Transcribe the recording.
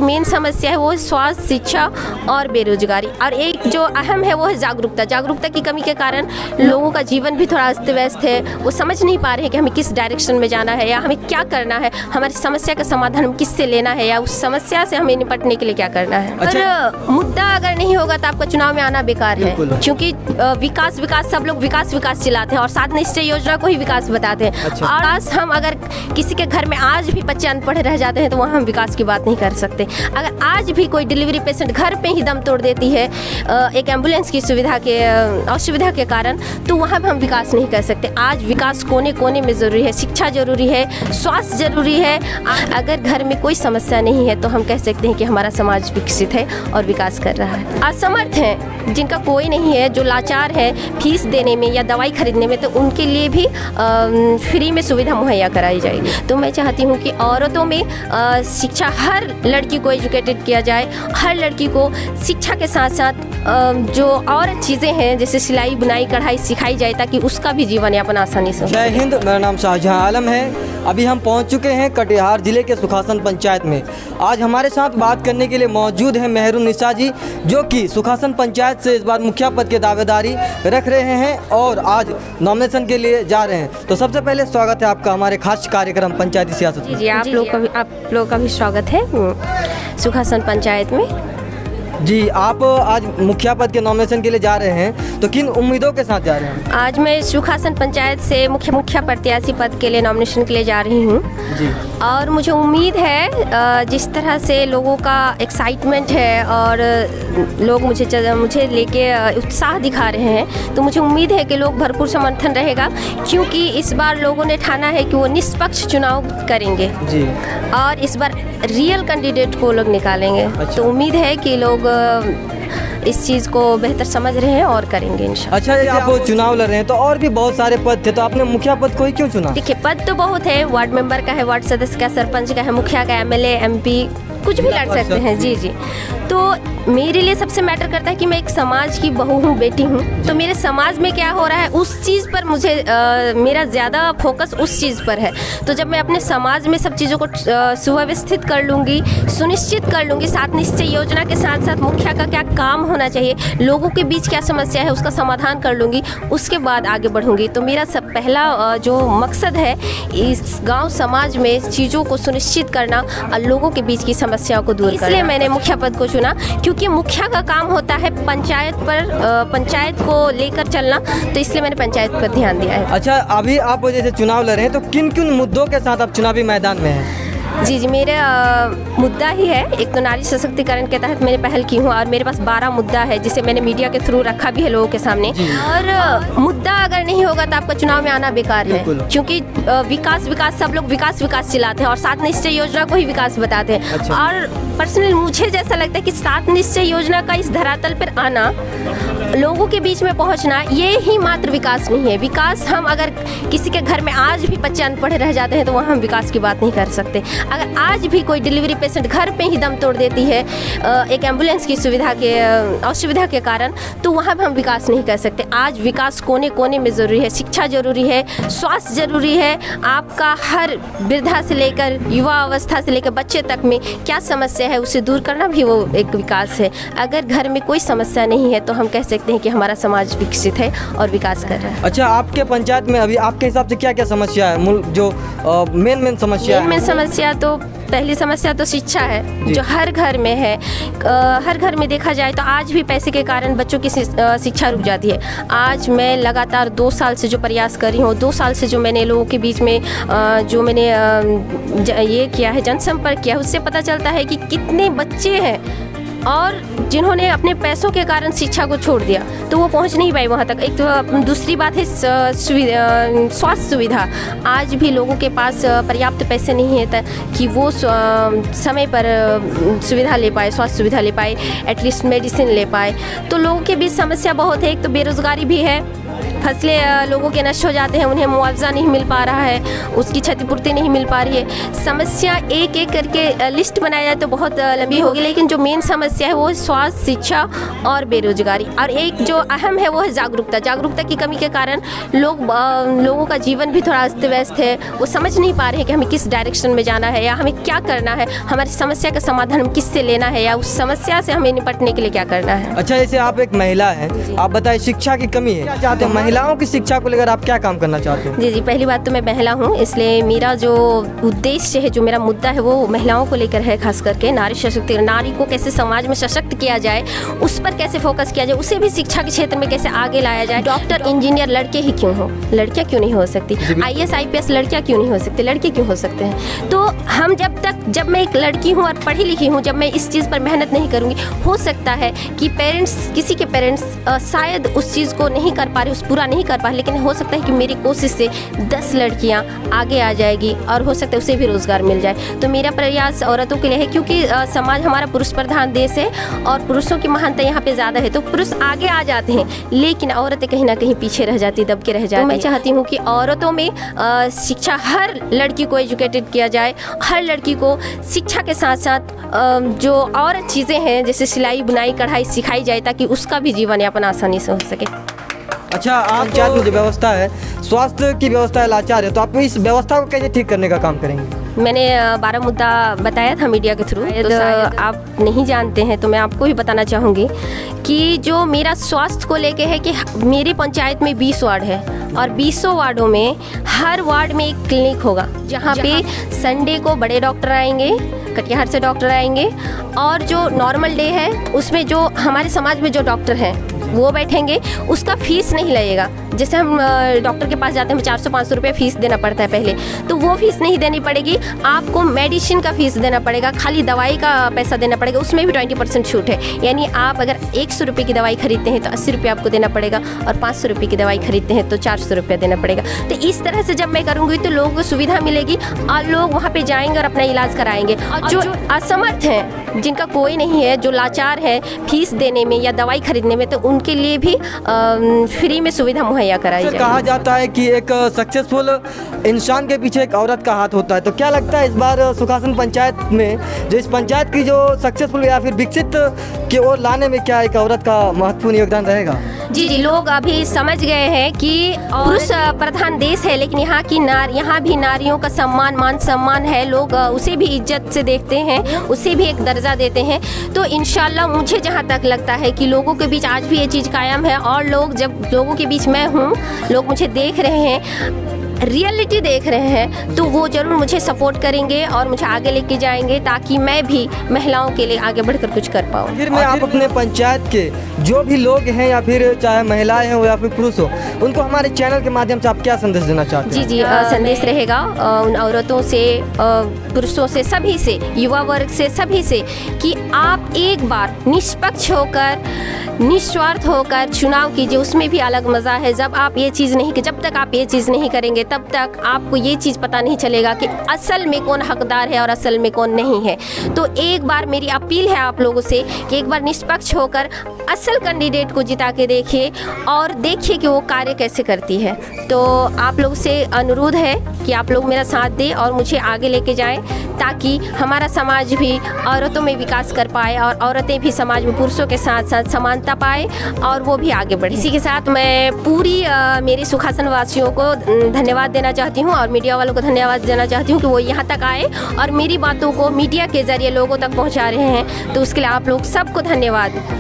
जो मेन समस्या है वो है स्वास्थ्य, शिक्षा और बेरोजगारी। और एक जो अहम है वो है जागरूकता की कमी के कारण लोगों का जीवन भी थोड़ा अस्त व्यस्त है। वो समझ नहीं पा रहे हैं कि हमें किस डायरेक्शन में जाना है या हमें क्या करना है, हमारी समस्या का समाधान हम किससे लेना है या उस समस्या से हमें निपटने के लिए क्या करना है। और मुद्दा अगर नहीं होगा तो आपका चुनाव में आना बेकार है, क्योंकि विकास सब लोग विकास चिल्लाते हैं और 7 निश्चय योजना को ही विकास बताते हैं। और आज हम अगर किसी के घर में आज भी बच्चे अनपढ़ रह जाते हैं तो वहाँ हम विकास की बात नहीं कर सकते। अगर आज भी कोई डिलीवरी पेशेंट घर पे ही दम तोड़ देती है एक एम्बुलेंस की सुविधा के असुविधा के कारण, तो वहाँ पर हम विकास नहीं कर सकते। आज विकास कोने कोने में ज़रूरी है, शिक्षा ज़रूरी है, स्वास्थ्य ज़रूरी है। अगर घर में कोई समस्या नहीं है तो हम कह सकते हैं कि हमारा समाज विकसित है और विकास कर रहा है। असमर्थ हैं, जिनका कोई नहीं है, जो लाचार है फीस देने में या दवाई खरीदने में, तो उनके लिए भी फ्री में सुविधा मुहैया कराई जाएगी। तो मैं चाहती हूँ कि औरतों में शिक्षा, हर लड़की को एजुकेटेड किया जाए, हर लड़की को शिक्षा के साथ साथ जो और चीज़ें हैं जैसे सिलाई बुनाई कढ़ाई सिखाई जाए ताकि उसका भी जीवन यापन आसानी से। जय हिंद, मेरा नाम शाहजहां आलम है। अभी हम पहुंच चुके हैं कटिहार जिले के सुखासन पंचायत में। आज हमारे साथ बात करने के लिए मौजूद हैं मेहरुन्निसा जी, जो कि सुखासन पंचायत से इस बार मुखिया पद की दावेदारी रख रहे हैं और आज नॉमिनेशन के लिए जा रहे हैं। तो सबसे पहले स्वागत है आपका हमारे खास कार्यक्रम पंचायती सियासत में। जी, आप लोग का भी स्वागत है सुखासन पंचायत में। जी, आप आज मुखिया पद के नॉमिनेशन के लिए जा रहे हैं, तो किन उम्मीदों के साथ जा रहे हैं? आज मैं सुखासन पंचायत से मुखिया प्रत्याशी पद के लिए नॉमिनेशन के लिए जा रही हूँ जी। और मुझे उम्मीद है जिस तरह से लोगों का एक्साइटमेंट है और लोग मुझे लेके उत्साह दिखा रहे हैं, तो मुझे उम्मीद है कि लोग भरपूर समर्थन रहेगा, क्योंकि इस बार लोगों ने ठाना है कि वो निष्पक्ष चुनाव करेंगे जी। और इस बार रियल कैंडिडेट को लोग निकालेंगे। अच्छा। तो उम्मीद है कि लोग इस चीज़ को बेहतर समझ रहे हैं और करेंगे इंशाल्लाह। अच्छा, आप चुनाव लड़ रहे हैं तो और भी बहुत सारे पद थे, तो आपने मुखिया पद को ही क्यों चुना? देखिए, पद तो बहुत है, वार्ड मेंबर का है, वार्ड सदस्य का, सरपंच का है, मुखिया का, MLA MP कुछ भी लड़ सकते हैं जी। तो मेरे लिए सबसे मैटर करता है कि मैं एक समाज की बहू हूँ, बेटी हूँ, तो मेरे समाज में क्या हो रहा है उस चीज़ पर मुझे मेरा ज़्यादा फोकस उस चीज़ पर है। तो जब मैं अपने समाज में सब चीज़ों को सुव्यवस्थित कर लूँगी, सुनिश्चित कर लूँगी, 7 निश्चय योजना के साथ साथ मुखिया का क्या काम होना चाहिए, लोगों के बीच क्या समस्या है उसका समाधान कर लूँगी, उसके बाद आगे बढ़ूँगी। तो मेरा सब पहला जो मकसद है इस गाँव समाज में चीज़ों को सुनिश्चित करना और लोगों के बीच की समस्याओं को दूर करना। इसलिए मैंने मुखिया पद को चुना, क्योंकि मुखिया का काम होता है पंचायत को लेकर चलना, तो इसलिए मैंने पंचायत पर ध्यान दिया है। अच्छा, अभी आप जैसे चुनाव लड़ रहे हैं तो किन किन मुद्दों के साथ आप चुनावी मैदान में हैं? जी, मेरा मुद्दा ही है, एक तो नारी सशक्तिकरण के तहत मैंने पहल की हूँ और मेरे पास 12 मुद्दा है जिसे मैंने मीडिया के थ्रू रखा भी है लोगों के सामने। और मुद्दा अगर नहीं होगा तो आपका चुनाव में आना बेकार है, क्योंकि विकास सब लोग विकास चिल्लाते हैं और 7 निश्चय योजना को ही विकास बताते हैं। अच्छा। और पर्सनली मुझे जैसा लगता है कि 7 निश्चय योजना का इस धरातल पर आना, लोगों के बीच में पहुंचना, ये ही मात्र विकास नहीं है। विकास हम अगर किसी के घर में आज भी बच्चे अनपढ़ रह जाते हैं तो वहाँ हम विकास की बात नहीं कर सकते। अगर आज भी कोई डिलीवरी पेशेंट घर पे ही दम तोड़ देती है एक एम्बुलेंस की सुविधा के असुविधा के कारण, तो वहाँ पर हम विकास नहीं कर सकते। आज विकास कोने कोने में ज़रूरी है, शिक्षा ज़रूरी है, स्वास्थ्य ज़रूरी है। आपका हर वृद्धा से लेकर युवा अवस्था से लेकर बच्चे तक में क्या समस्या है उसे दूर करना भी वो एक विकास है। अगर घर में कोई समस्या नहीं है तो हम कह सकते हैं कि हमारा समाज विकसित है और विकास कर रहा है। अच्छा, आपके पंचायत में अभी आपके हिसाब से क्या क्या समस्या है, जो मेन समस्या? तो पहली समस्या तो शिक्षा है, जो हर घर में है। हर घर में देखा जाए तो आज भी पैसे के कारण बच्चों की शिक्षा रुक जाती है। आज मैं लगातार 2 साल से जो प्रयास कर रही हूँ, 2 साल से जो मैंने लोगों के बीच में जो मैंने ये किया है, जनसंपर्क किया है, उससे पता चलता है कि कितने बच्चे हैं और जिन्होंने अपने पैसों के कारण शिक्षा को छोड़ दिया तो वो पहुंच नहीं पाए वहाँ तक। एक तो दूसरी बात है स्वास्थ्य सुविधा। आज भी लोगों के पास पर्याप्त पैसे नहीं है कि वो समय पर सुविधा ले पाए, स्वास्थ्य सुविधा ले पाए, एटलीस्ट मेडिसिन ले पाए। तो लोगों के बीच समस्या बहुत है। एक तो बेरोज़गारी भी है फसलें लोगों के नष्ट हो जाते हैं, उन्हें मुआवजा नहीं मिल पा रहा है, उसकी क्षतिपूर्ति नहीं मिल पा रही है। समस्या एक एक करके लिस्ट बनाया जाए तो बहुत लंबी होगी, लेकिन जो मेन समस्या है वो स्वास्थ्य, शिक्षा और बेरोजगारी। और एक जो अहम है वो है जागरूकता। जागरूकता की कमी के कारण लोगों का जीवन भी थोड़ा अस्त व्यस्त है। वो समझ नहीं पा रहे हैं कि हमें किस डायरेक्शन में जाना है या हमें क्या करना है, हमारी समस्या का समाधान किससे लेना है या उस समस्या से हमें निपटने के लिए क्या करना है। अच्छा, जैसे आप एक महिला हैं, आप बताइए शिक्षा की कमी है, क्या चाहते हैं महिलाओं की शिक्षा को लेकर आप क्या काम करना चाहते हैं? जी, पहली बात तो मैं महिला हूँ, इसलिए मेरा जो उद्देश्य है, जो मेरा मुद्दा है वो महिलाओं को लेकर है। खास करके नारी सशक्तिकरण, नारी को कैसे समाज में सशक्त किया जाए, उस पर कैसे फोकस किया जाए, उसे भी शिक्षा के क्षेत्र में कैसे आगे लाया जाए। डॉक्टर, इंजीनियर लड़के ही क्यों हो, लड़कियाँ क्यों नहीं हो सकती? IAS IPS लड़कियाँ क्यों नहीं हो सकती, लड़के क्यों हो सकते हैं? तो हम जब मैं एक लड़की हूँ और पढ़ी लिखी हूँ, जब मैं इस चीज़ पर मेहनत नहीं करूँगी, हो सकता है कि किसी के पेरेंट्स शायद उस चीज़ को नहीं कर पा रहे, पूरा नहीं कर पा रहे, लेकिन हो सकता है कि मेरी कोशिश से 10 लड़कियाँ आगे आ जाएगी और हो सकता है उसे भी रोज़गार मिल जाए। तो मेरा प्रयास औरतों के लिए है, क्योंकि समाज हमारा पुरुष प्रधान देश है और पुरुषों की महानता यहाँ पे ज़्यादा है। तो पुरुष आगे आ जाते हैं, लेकिन औरतें कहीं ना कहीं पीछे रह जाती, दब के रह जाती। तो मैं चाहती हूँ कि औरतों में शिक्षा, हर लड़की को एजुकेटेड किया जाए, हर लड़की को शिक्षा के साथ साथ जो और चीज़ें हैं जैसे सिलाई, बुनाई, कढ़ाई सिखाई जाए, ताकि उसका भी जीवन यापन आसानी से हो सके। अच्छा, आप पंचायत में जो व्यवस्था है, स्वास्थ्य की व्यवस्था लाचार है, तो आप इस व्यवस्था को कैसे ठीक करने का काम करेंगे? मैंने 12 मुद्दा बताया था मीडिया के थ्रू, तो आप नहीं जानते हैं तो मैं आपको भी बताना चाहूँगी कि जो मेरा स्वास्थ्य को लेके है कि मेरी पंचायत में 20 वार्ड है और 20 वार्डों में हर वार्ड में एक क्लिनिक होगा, जहाँ पे संडे को बड़े डॉक्टर आएंगे, कटिहार से डॉक्टर आएंगे, और जो नॉर्मल डे है उसमें जो हमारे समाज में जो डॉक्टर हैं वो बैठेंगे। उसका फीस नहीं लगेगा। जैसे हम डॉक्टर के पास जाते हैं, 400-500 रुपये फीस देना पड़ता है पहले, तो वो फीस नहीं देनी पड़ेगी। आपको मेडिसिन का फीस देना पड़ेगा, खाली दवाई का पैसा देना पड़ेगा, उसमें भी 20% छूट है। यानी आप अगर 100 रुपये की दवाई खरीदते हैं तो 80 रुपये आपको देना पड़ेगा, और 500 रुपये की दवाई खरीदते हैं तो 400 रुपये देना पड़ेगा। तो इस तरह से जब मैं करूँगी तो लोगों को सुविधा मिलेगी और लोग वहाँ पर जाएंगे और अपना इलाज कराएंगे। और जो असमर्थ हैं, जिनका कोई नहीं है, जो लाचार है फीस देने में या दवाई खरीदने में, तो उनके लिए भी फ्री में सुविधा मुहैया कराई जाए। कहा जाता है कि एक सक्सेसफुल इंसान के पीछे एक औरत का हाथ होता है, तो क्या लगता है इस बार सुखासन पंचायत में, जो इस पंचायत की जो सक्सेसफुल या फिर विकसित की ओर लाने में क्या एक औरत का महत्वपूर्ण योगदान रहेगा? जी, लोग अभी समझ गए हैं कि पुरुष प्रधान देश है, लेकिन यहाँ भी नारियों का सम्मान, मान सम्मान है। लोग उसे भी इज्जत से देखते हैं, उसे भी एक दर्जा देते हैं। तो इंशाल्लाह मुझे जहाँ तक लगता है कि लोगों के बीच आज भी ये चीज़ कायम है, और जब लोगों के बीच मैं हूँ, लोग मुझे देख रहे हैं, रियलिटी देख रहे हैं, तो वो ज़रूर मुझे सपोर्ट करेंगे और मुझे आगे लेके जाएंगे, ताकि मैं भी महिलाओं के लिए आगे बढ़कर कुछ कर पाऊँ। फिर मैं आप अपने पंचायत के जो भी लोग हैं, या फिर चाहे महिलाएं हो या फिर पुरुष हो, उनको हमारे चैनल के माध्यम से आप क्या संदेश देना चाहते हैं? जी, संदेश रहेगा उन औरतों से, पुरुषों से, सभी से, युवा वर्ग से, सभी से, कि आप एक बार निष्पक्ष होकर, निस्वार्थ होकर चुनाव कीजिए। उसमें भी अलग मज़ा है। जब तक आप ये चीज़ नहीं करेंगे, तब तक आपको ये चीज़ पता नहीं चलेगा कि असल में कौन हकदार है और असल में कौन नहीं है। तो एक बार मेरी अपील है आप लोगों से कि एक बार निष्पक्ष होकर असल कैंडिडेट को जिता के देखिए और देखिए कि वो कार्य कैसे करती है। तो आप लोग से अनुरोध है कि आप लोग मेरा साथ दें और मुझे आगे लेके जाएं, ताकि हमारा समाज भी औरतों में विकास कर पाए और औरतें भी समाज में पुरुषों के साथ साथ समानता पाए और वो भी आगे बढ़े। इसी के साथ मैं पूरी मेरी सुखासन वासियों को धन्यवाद देना चाहती हूँ और मीडिया वालों को धन्यवाद देना चाहती हूँ कि वो यहाँ तक आए और मेरी बातों को मीडिया के ज़रिए लोगों तक पहुँचा रहे हैं। तो उसके लिए आप लोग सबको धन्यवाद।